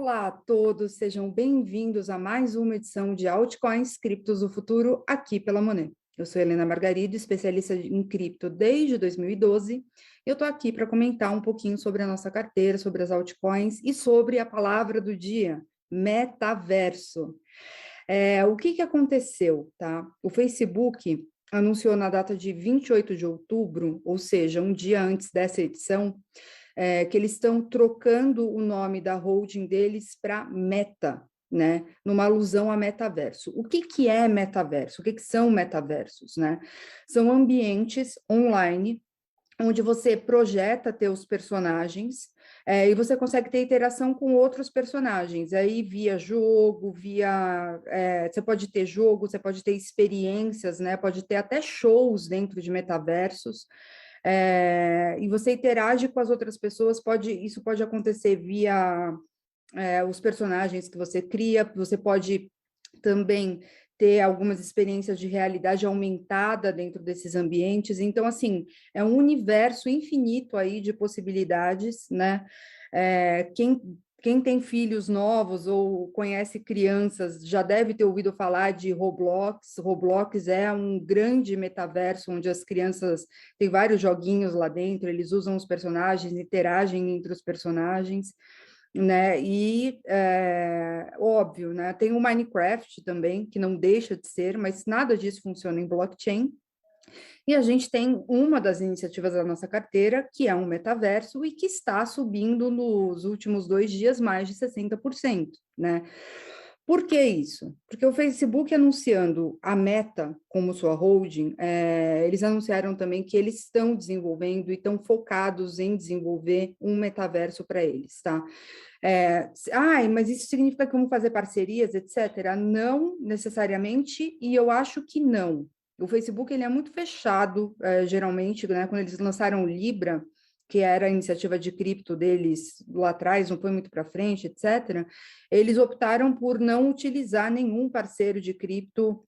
Olá a todos, sejam bem-vindos a mais uma edição de Altcoins Criptos do Futuro aqui pela Monet. Eu sou Helena Margarido, especialista em cripto desde 2012. Eu estou aqui para comentar um pouquinho sobre a nossa carteira, sobre as altcoins e sobre a palavra do dia, metaverso. O que aconteceu, tá? O Facebook anunciou na data de 28 de outubro, ou seja, um dia antes dessa edição, que eles estão trocando o nome da holding deles para Meta, né? Numa alusão a metaverso. O que é metaverso? O que são metaversos, né? São ambientes online onde você projeta teus personagens e você consegue ter interação com outros personagens, aí via jogo, você pode ter jogo, você pode ter experiências, né? Pode ter até shows dentro de metaversos, e você interage com as outras pessoas, isso pode acontecer via os personagens que você cria, você pode também ter algumas experiências de realidade aumentada dentro desses ambientes. Então, assim, é um universo infinito aí de possibilidades, né? Quem tem filhos novos ou conhece crianças já deve ter ouvido falar de Roblox. Roblox é um grande metaverso onde as crianças têm vários joguinhos lá dentro, eles usam os personagens, interagem entre os personagens, né? E óbvio, né? Tem o Minecraft também, que não deixa de ser, mas nada disso funciona em blockchain. E a gente tem uma das iniciativas da nossa carteira, que é um metaverso e que está subindo nos últimos 2 dias mais de 60%, né? Por que isso? Porque o Facebook anunciando a Meta como sua holding, eles anunciaram também que eles estão desenvolvendo e estão focados em desenvolver um metaverso para eles, tá? Mas isso significa que vamos fazer parcerias, etc. Não necessariamente, e eu acho que não. O Facebook ele é muito fechado, geralmente, né? Quando eles lançaram o Libra, que era a iniciativa de cripto deles lá atrás, não foi muito para frente, etc., eles optaram por não utilizar nenhum parceiro de cripto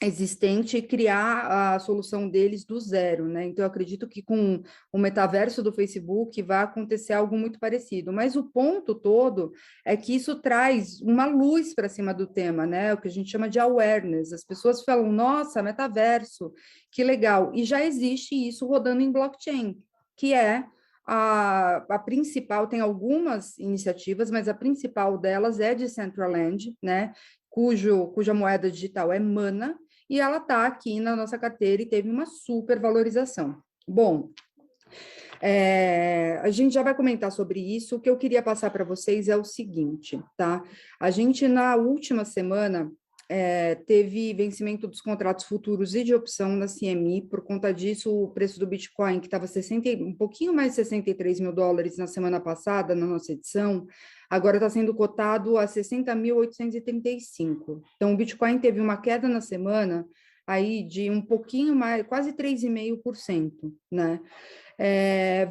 existente e criar a solução deles do zero, né? Então, eu acredito que com o metaverso do Facebook vai acontecer algo muito parecido. Mas o ponto todo é que isso traz uma luz para cima do tema, né? O que a gente chama de awareness. As pessoas falam, nossa, metaverso, que legal. E já existe isso rodando em blockchain, que é a principal, tem algumas iniciativas, mas a principal delas é de Decentraland, né? Cuja moeda digital é Mana, e ela está aqui na nossa carteira e teve uma super valorização. Bom, a gente já vai comentar sobre isso. O que eu queria passar para vocês é o seguinte, tá? A gente, na última semana, teve vencimento dos contratos futuros e de opção na CME. Por conta disso, o preço do Bitcoin, que estava um pouquinho mais de 63 mil dólares na semana passada, na nossa edição, agora está sendo cotado a 60.835. Então, o Bitcoin teve uma queda na semana aí de um pouquinho mais, quase 3,5%, né?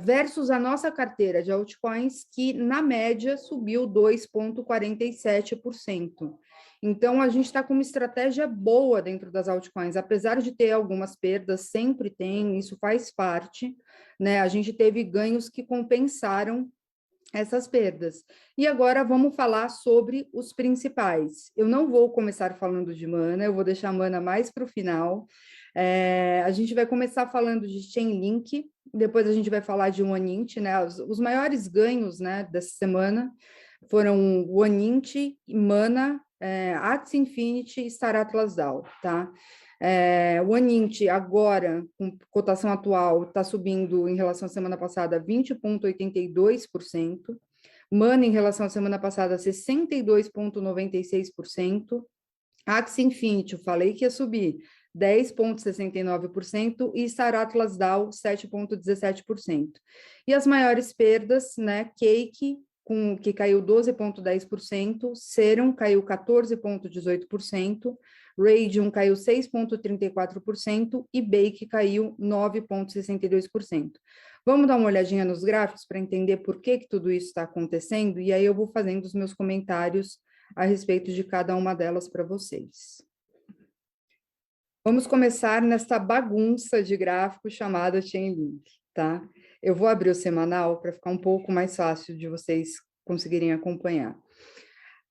Versus a nossa carteira de altcoins, que na média subiu 2,47%. Então, a gente está com uma estratégia boa dentro das altcoins, apesar de ter algumas perdas, sempre tem, isso faz parte, né? A gente teve ganhos que compensaram essas perdas. E agora vamos falar sobre os principais. Eu não vou começar falando de Mana, eu vou deixar a Mana mais para o final. A gente vai começar falando de Chainlink, depois a gente vai falar de OneInt, né? Os maiores ganhos, né, dessa semana foram OneInt, Mana, Axie Infinity e Star Atlas DAO, tá? O OneInt agora, com cotação atual, está subindo em relação à semana passada 20,82%. Mana, em relação à semana passada, 62,96%. Axie Infinity, eu falei que ia subir 10,69% e Star Atlas DAO 7,17%. E as maiores perdas, né, Cake, que caiu 12,10%, Serum caiu 14,18%, Radium caiu 6,34% e Bake caiu 9,62%. Vamos dar uma olhadinha nos gráficos para entender por que tudo isso está acontecendo, e aí eu vou fazendo os meus comentários a respeito de cada uma delas para vocês. Vamos começar nesta bagunça de gráfico chamada Chainlink, tá? Eu vou abrir o semanal para ficar um pouco mais fácil de vocês conseguirem acompanhar.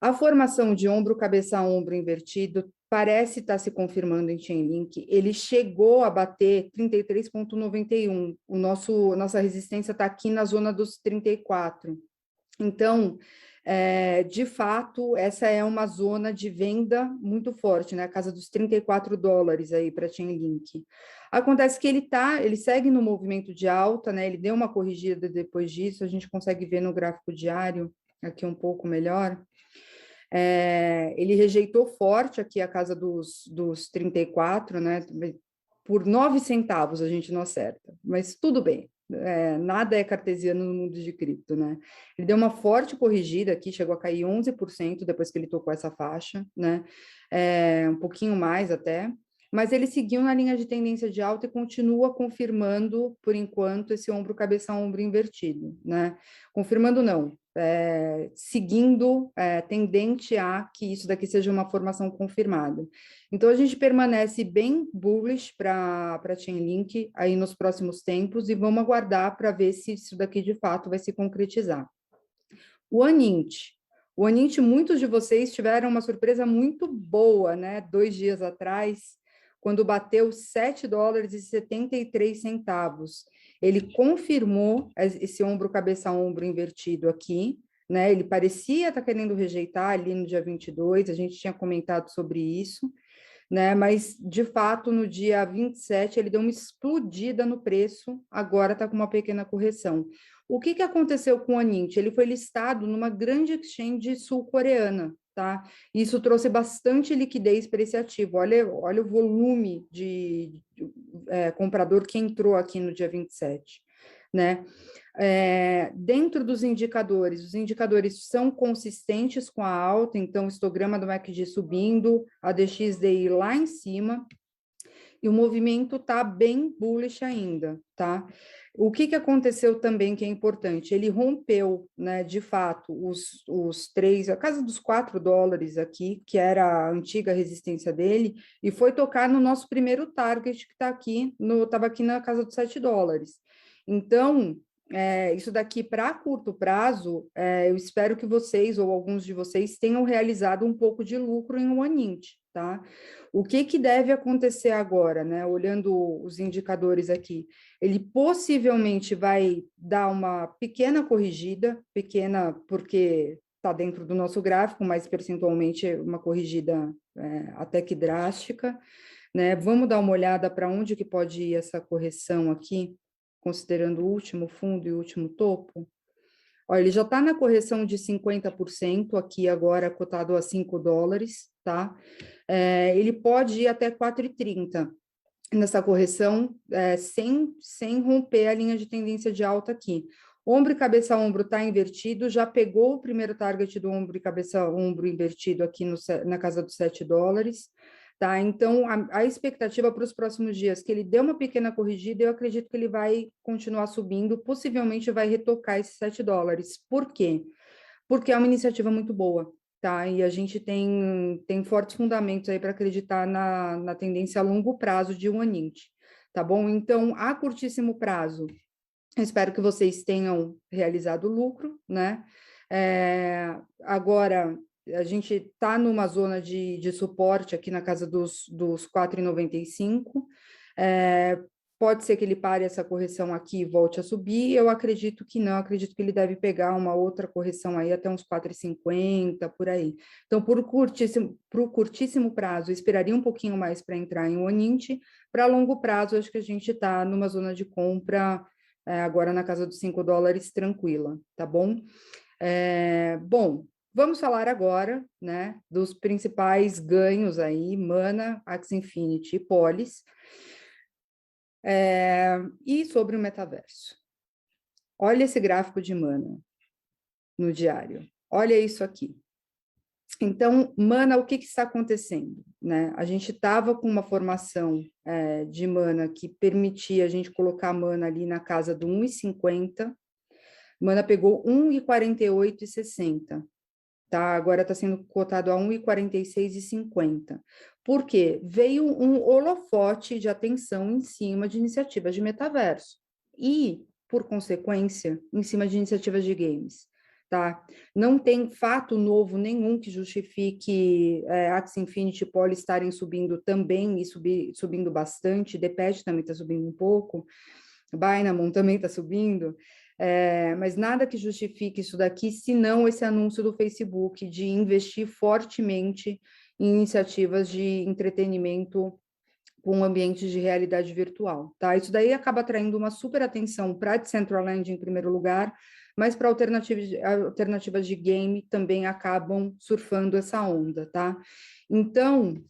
A formação de ombro, cabeça, ombro invertido parece estar se confirmando em Chainlink. Ele chegou a bater 33,91. Nossa resistência está aqui na zona dos 34. Então, de fato, essa é uma zona de venda muito forte, né? A casa dos $34 aí para Chainlink. Acontece que ele segue no movimento de alta, né? Ele deu uma corrigida depois disso, a gente consegue ver no gráfico diário aqui um pouco melhor. Ele rejeitou forte aqui a casa dos 34, né? Por 9 centavos a gente não acerta, mas tudo bem. Nada é cartesiano no mundo de cripto, né? Ele deu uma forte corrigida aqui, chegou a cair 11% depois que ele tocou essa faixa, né? Um pouquinho mais até, mas ele seguiu na linha de tendência de alta e continua confirmando, por enquanto, esse ombro, cabeça, ombro invertido, né? Confirmando não, seguindo, tendente a que isso daqui seja uma formação confirmada. Então, a gente permanece bem bullish para Chainlink aí nos próximos tempos e vamos aguardar para ver se isso daqui de fato vai se concretizar. O Anint, muitos de vocês tiveram uma surpresa muito boa, né? 2 dias atrás, quando bateu $7,73. Ele confirmou esse ombro, cabeça, ombro invertido aqui, né? Ele parecia estar querendo rejeitar ali no dia 22, a gente tinha comentado sobre isso, né? Mas, de fato, no dia 27, ele deu uma explodida no preço, agora está com uma pequena correção. O que aconteceu com o Anint? Ele foi listado numa grande exchange sul-coreana, tá? Isso trouxe bastante liquidez para esse ativo. Olha o volume de comprador que entrou aqui no dia 27, né? Dentro dos indicadores, os indicadores são consistentes com a alta, então o histograma do MACD subindo, a DXY lá em cima, e o movimento está bem bullish ainda, tá? O que aconteceu também que é importante? Ele rompeu, né, de fato, a casa dos $4 aqui, que era a antiga resistência dele, e foi tocar no nosso primeiro target, que está aqui, estava aqui na casa dos $7. Então, isso daqui para curto prazo, eu espero que vocês ou alguns de vocês tenham realizado um pouco de lucro em um Anint, tá? O que deve acontecer agora, né? Olhando os indicadores aqui, ele possivelmente vai dar uma pequena corrigida, pequena porque está dentro do nosso gráfico, mas percentualmente uma corrigida até que drástica, né? Vamos dar uma olhada para onde que pode ir essa correção aqui, considerando o último fundo e o último topo. Olha, ele já está na correção de 50%, aqui agora cotado a $5, tá? Ele pode ir até 4,30 nessa correção, sem romper a linha de tendência de alta aqui. Ombro e cabeça ombro está invertido, já pegou o primeiro target do ombro e cabeça ombro invertido aqui na casa dos $7. Tá? Então, a expectativa para os próximos dias, que ele dê uma pequena corrigida, eu acredito que ele vai continuar subindo, possivelmente vai retocar esses $7. Por quê? Porque é uma iniciativa muito boa, tá? E a gente tem fortes fundamentos aí para acreditar na tendência a longo prazo de um Anint, tá bom? Então, a curtíssimo prazo, eu espero que vocês tenham realizado lucro, né? Agora, a gente está numa zona de suporte aqui na casa dos 4,95. Pode ser que ele pare essa correção aqui e volte a subir. Eu acredito que não, acredito que ele deve pegar uma outra correção aí até uns 4,50, por aí. Então, para o curtíssimo prazo, eu esperaria um pouquinho mais para entrar em um Anint. Para longo prazo, acho que a gente está numa zona de compra agora na casa dos $5 tranquila, tá bom? Bom, vamos falar agora, né, dos principais ganhos aí, Mana, Axie Infinity e Polis, e sobre o metaverso. Olha esse gráfico de Mana no diário, olha isso aqui. Então, Mana, o que está acontecendo, né? A gente estava com uma formação de Mana que permitia a gente colocar Mana ali na casa do 1,50, Mana pegou 1,48,60. Tá? Agora está sendo cotado a 1,46,50. Por quê? Veio um holofote de atenção em cima de iniciativas de metaverso e, por consequência, em cima de iniciativas de games. tá? Não tem fato novo nenhum que justifique Axie Infinity e Poly estarem subindo também e subindo bastante, DPET também está subindo um pouco, Bynamon também está subindo, mas nada que justifique isso daqui, senão esse anúncio do Facebook de investir fortemente em iniciativas de entretenimento com ambientes de realidade virtual, tá? Isso daí acaba atraindo uma super atenção para a Decentraland em primeiro lugar, mas para alternativas de game também acabam surfando essa onda, tá? Então,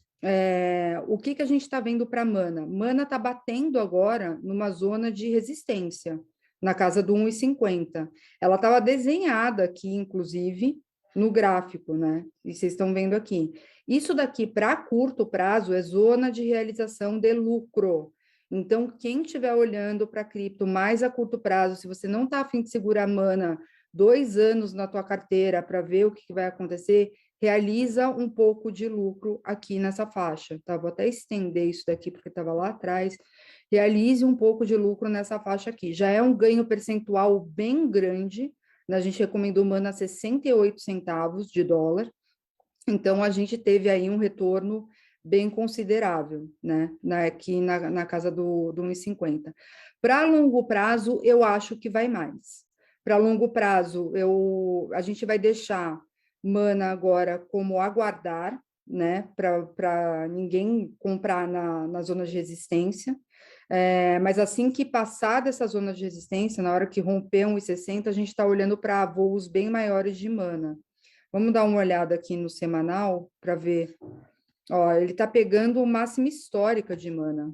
o que a gente está vendo para Mana? Mana está batendo agora numa zona de resistência, na casa do 1,50. Ela estava desenhada aqui, inclusive, no gráfico, né? E vocês estão vendo aqui. Isso daqui, para curto prazo, é zona de realização de lucro. Então, quem estiver olhando para cripto mais a curto prazo, se você não está afim de segurar mana 2 anos na tua carteira para ver o que vai acontecer, realiza um pouco de lucro aqui nessa faixa, tá? Vou até estender isso daqui, porque estava lá atrás. Realize um pouco de lucro nessa faixa aqui. Já é um ganho percentual bem grande, né? A gente recomendou mana 68 centavos de dólar. Então, a gente teve aí um retorno bem considerável, né? Aqui na casa do 1,50. Para longo prazo, eu acho que vai mais. Para longo prazo, a gente vai deixar mana agora como aguardar, né? Para ninguém comprar na zona de resistência. Mas assim que passar dessa zona de resistência, na hora que romper 1,60, a gente está olhando para voos bem maiores de mana. Vamos dar uma olhada aqui no semanal para ver. Ó, ele está pegando a máxima histórica de mana.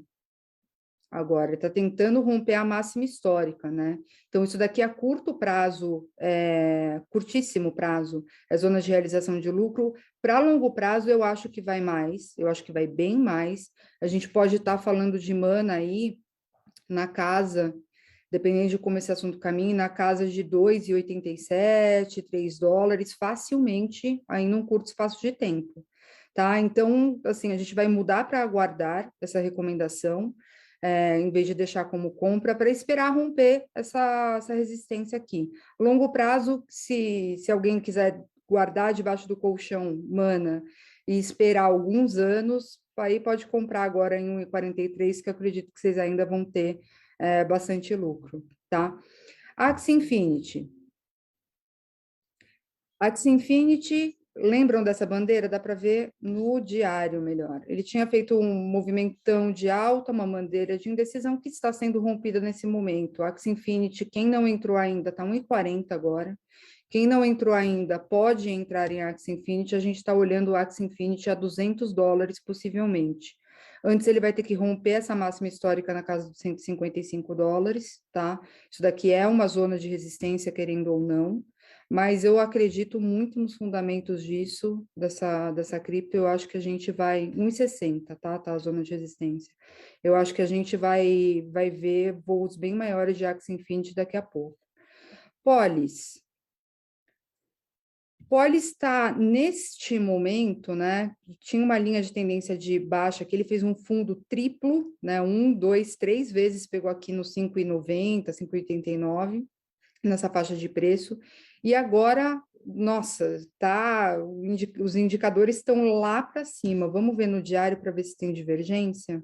Agora, ele está tentando romper a máxima histórica, né? Então, isso daqui a curto prazo, curtíssimo prazo, é zona de realização de lucro. Para longo prazo, eu acho que vai mais, eu acho que vai bem mais. A gente pode estar falando de mana aí na casa, dependendo de como esse assunto caminha, na casa de 2,87, 3 dólares, facilmente, aí num curto espaço de tempo, tá? Então, assim, a gente vai mudar para aguardar essa recomendação, em vez de deixar como compra, para esperar romper essa resistência aqui. Longo prazo, se alguém quiser guardar debaixo do colchão mana e esperar alguns anos, aí pode comprar agora em 1,43, que eu acredito que vocês ainda vão ter bastante lucro, tá? Axie Infinity. Axie Infinity, lembram dessa bandeira? Dá para ver no diário melhor. Ele tinha feito um movimentão de alta, uma bandeira de indecisão que está sendo rompida nesse momento. Axie Infinity, quem não entrou ainda, está 1,40 agora. Quem não entrou ainda pode entrar em Axie Infinity. A gente está olhando o Axie Infinity a 200 dólares, possivelmente. Antes ele vai ter que romper essa máxima histórica na casa dos 155 dólares, tá? Isso daqui é uma zona de resistência, querendo ou não, mas eu acredito muito nos fundamentos disso, dessa cripto. Eu acho que a gente vai 1,60, tá? Tá a zona de resistência. Eu acho que a gente vai ver voos bem maiores de Axie Infinity daqui a pouco. Polis está neste momento, né? Tinha uma linha de tendência de baixa que ele fez um fundo triplo, né? 1, 2, 3 vezes pegou aqui no 5,90, 5,89, nessa faixa de preço. E agora, nossa, os indicadores estão lá para cima. Vamos ver no diário para ver se tem divergência.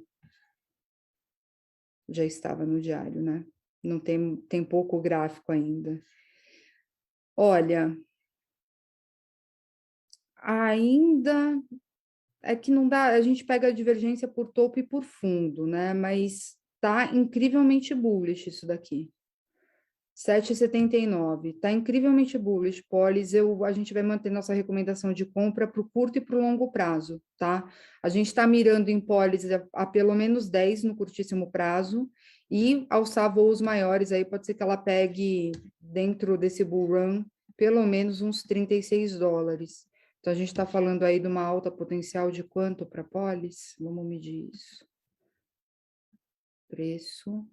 Já estava no diário, né? Não tem pouco gráfico ainda. Olha, ainda é que não dá, a gente pega a divergência por topo e por fundo, né? Mas tá incrivelmente bullish isso daqui. 7,79, tá incrivelmente bullish, Polis. A gente vai manter nossa recomendação de compra para o curto e para o longo prazo, tá? A gente está mirando em Polis a pelo menos 10 no curtíssimo prazo e alçar voos maiores, aí pode ser que ela pegue dentro desse bull run pelo menos uns 36 dólares. Então, a gente está falando aí de uma alta potencial de quanto para Polis? Vamos medir isso. Preço.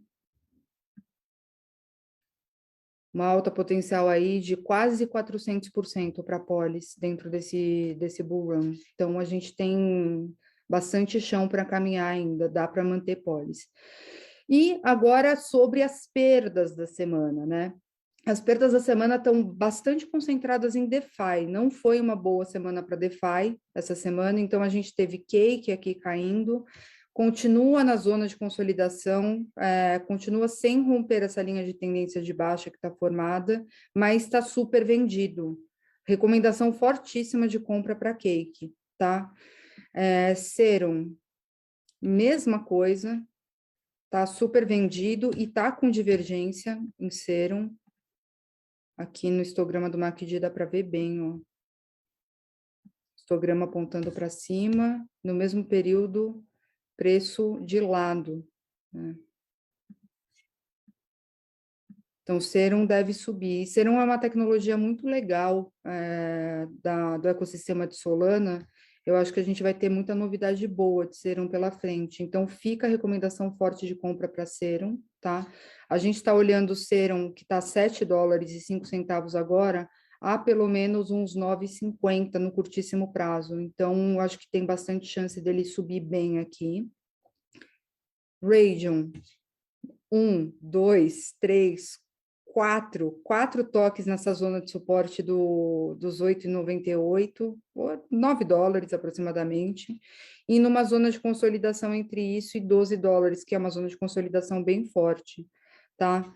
Uma alta potencial aí de quase 400% para Polis dentro desse bull run. Então, a gente tem bastante chão para caminhar ainda, dá para manter Polis. E agora sobre as perdas da semana, né? As perdas da semana estão bastante concentradas em DeFi. Não foi uma boa semana para DeFi essa semana, então a gente teve Cake aqui caindo, continua na zona de consolidação, continua sem romper essa linha de tendência de baixa que está formada, mas está super vendido. Recomendação fortíssima de compra para Cake, tá? Serum, mesma coisa, tá super vendido e tá com divergência em Serum. Aqui no histograma do MACD dá para ver bem, ó. Histograma apontando para cima, no mesmo período, preço de lado, né? Então, Serum deve subir. Serum é uma tecnologia muito legal do ecossistema de Solana. Eu acho que a gente vai ter muita novidade boa de Serum pela frente. Então, fica a recomendação forte de compra para Serum, tá? A gente está olhando o Serum, que está $7,05 agora, há pelo menos uns 9,50 no curtíssimo prazo. Então, eu acho que tem bastante chance dele subir bem aqui. Raydium, 1, 2, 3, 4 toques nessa zona de suporte dos 8,98, ou $9 aproximadamente, e numa zona de consolidação entre isso e $12, que é uma zona de consolidação bem forte, tá?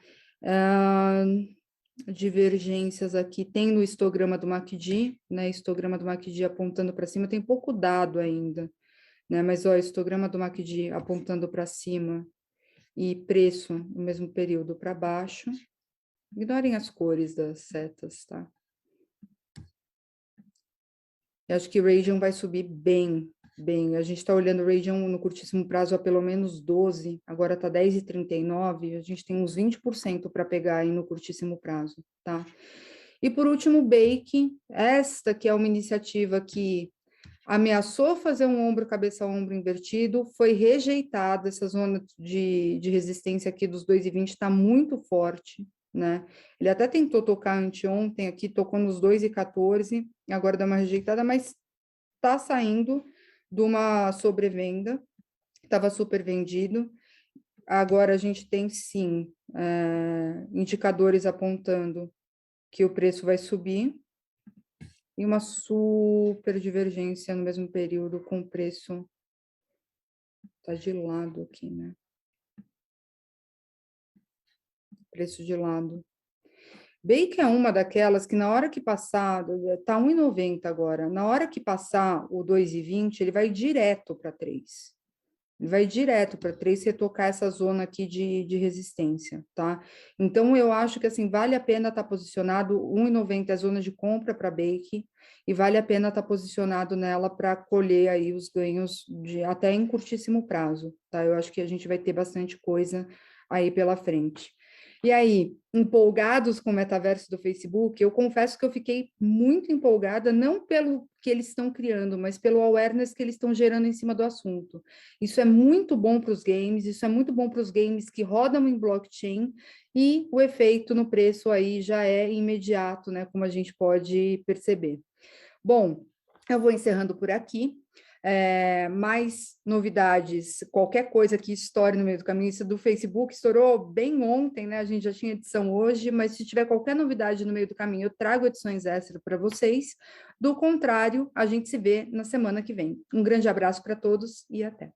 Divergências aqui, tem no histograma do MACD, né? Histograma do MACD apontando para cima, tem pouco dado ainda, né? Mas, ó, histograma do MACD apontando para cima e preço no mesmo período para baixo. Ignorem as cores das setas, tá? Eu acho que Raydium vai subir bem, bem. A gente está olhando o Raydium no curtíssimo prazo a pelo menos 12, agora está 10,39, a gente tem uns 20% para pegar aí no curtíssimo prazo, tá? E por último, Bake, esta que é uma iniciativa que ameaçou fazer um ombro, cabeça a ombro invertido, foi rejeitada, essa zona de resistência aqui dos 2,20 está muito forte, né? Ele até tentou tocar anteontem aqui, tocou nos 2,14, agora dá uma rejeitada, mas está saindo de uma sobrevenda, estava super vendido. Agora a gente tem sim indicadores apontando que o preço vai subir, e uma super divergência no mesmo período com o preço, tá de lado aqui, né? Preço de lado. Bake é uma daquelas que na hora que passar, tá 1,90 agora, na hora que passar o 2,20, ele vai direto para 3. Ele vai direto para 3 retocar essa zona aqui de resistência, tá? Então, eu acho que, assim, vale a pena estar posicionado, 1,90 é a zona de compra para Bake, e vale a pena estar posicionado nela para colher aí os ganhos até em curtíssimo prazo, tá? Eu acho que a gente vai ter bastante coisa aí pela frente. E aí, empolgados com o metaverso do Facebook, eu confesso que eu fiquei muito empolgada, não pelo que eles estão criando, mas pelo awareness que eles estão gerando em cima do assunto. Isso é muito bom para os games, isso é muito bom para os games que rodam em blockchain, e o efeito no preço aí já é imediato, né, como a gente pode perceber. Bom, eu vou encerrando por aqui. Mais novidades, qualquer coisa que estoure no meio do caminho, isso do Facebook estourou bem ontem, né? A gente já tinha edição hoje, mas se tiver qualquer novidade no meio do caminho, eu trago edições extras para vocês. Do contrário, a gente se vê na semana que vem. Um grande abraço para todos e até.